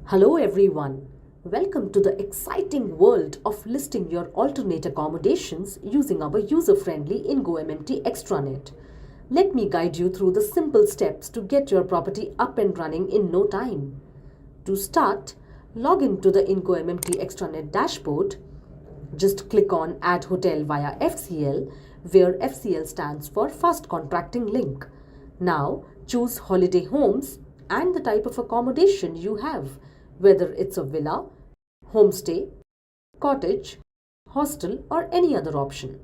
Hello everyone. Welcome to the exciting world of listing your alternate accommodations using our user-friendly Go-MMT extranet. Let me guide you through the simple steps to get your property up and running in no time. To start, log into the Go-MMT extranet dashboard. Just click on Add Hotel via FCL, where FCL stands for Fast Contracting Link. Now choose Holiday Homes and the type of accommodation you have, whether it's a villa, homestay, cottage, hostel or any other option.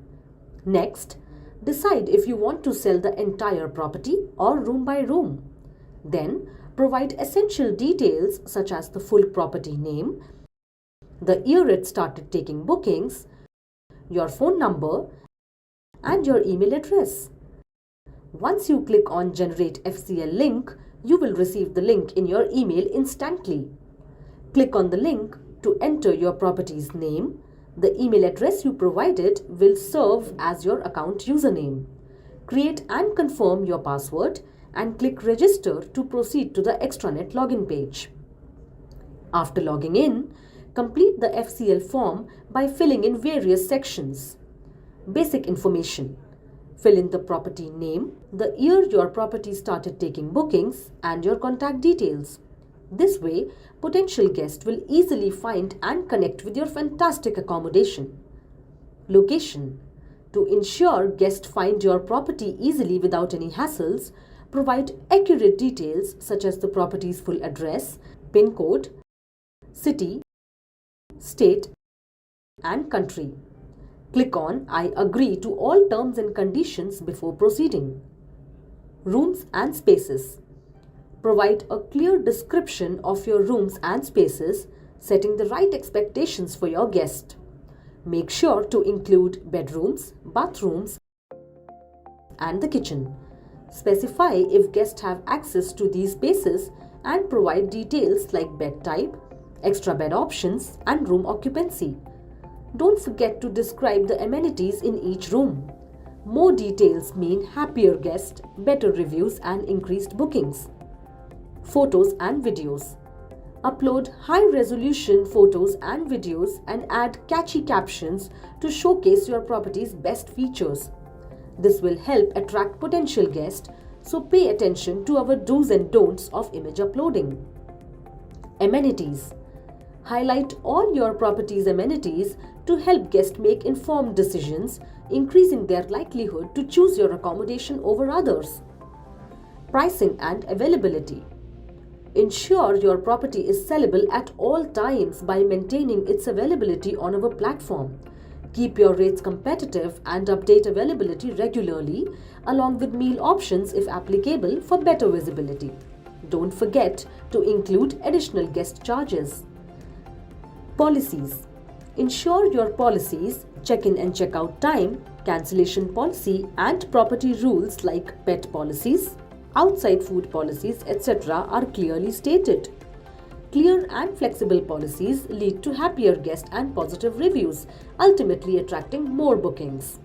Next, decide if you want to sell the entire property or room by room. Then, provide essential details such as the full property name, the year it started taking bookings, your phone number and your email address. Once you click on Generate FCL link, you will receive the link in your email instantly. Click on the link to enter your property's name. The email address you provided will serve as your account username. Create and confirm your password and click Register to proceed to the extranet login page. After logging in, complete the FCL form by filling in various sections. Basic information. Fill in the property name, the year your property started taking bookings, and your contact details. This way, potential guests will easily find and connect with your fantastic accommodation. Location. To ensure guests find your property easily without any hassles, provide accurate details such as the property's full address, PIN code, city, state, and country. Click on I agree to all terms and conditions before proceeding. Rooms and spaces. Provide a clear description of your rooms and spaces, setting the right expectations for your guest. Make sure to include bedrooms, bathrooms, and the kitchen. Specify if guests have access to these spaces and provide details like bed type, extra bed options, and room occupancy. Don't forget to describe the amenities in each room. More details mean happier guests, better reviews, and increased bookings. Photos and videos. Upload high-resolution photos and videos and add catchy captions to showcase your property's best features. This will help attract potential guests, so pay attention to our do's and don'ts of image uploading. Amenities. Highlight all your property's amenities to help guests make informed decisions, increasing their likelihood to choose your accommodation over others. Pricing and availability. Ensure your property is sellable at all times by maintaining its availability on our platform. Keep your rates competitive and update availability regularly, along with meal options if applicable for better visibility. Don't forget to include additional guest charges. Policies. Ensure your policies, check-in and check-out time, cancellation policy, and property rules like pet policies, outside food policies, etc. are clearly stated. Clear and flexible policies lead to happier guests and positive reviews, ultimately attracting more bookings.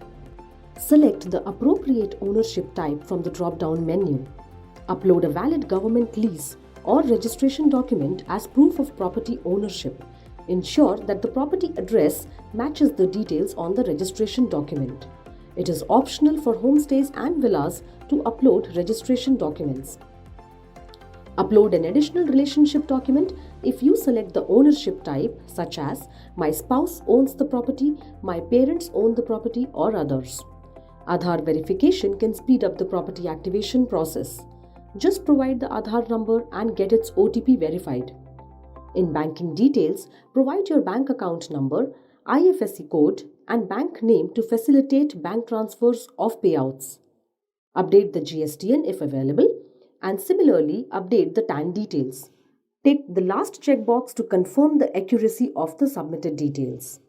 Select the appropriate ownership type from the drop-down menu. Upload a valid government lease or registration document as proof of property ownership. Ensure that the property address matches the details on the registration document. It is optional for homestays and villas to upload registration documents. Upload an additional relationship document if you select the ownership type, such as my spouse owns the property, my parents own the property, or others. Aadhaar verification can speed up the property activation process. Just provide the Aadhaar number and get its OTP verified. In banking details, provide your bank account number, IFSC code, and bank name to facilitate bank transfers of payouts. Update the GSTN if available, and similarly update the TAN details. Tick the last checkbox to confirm the accuracy of the submitted details.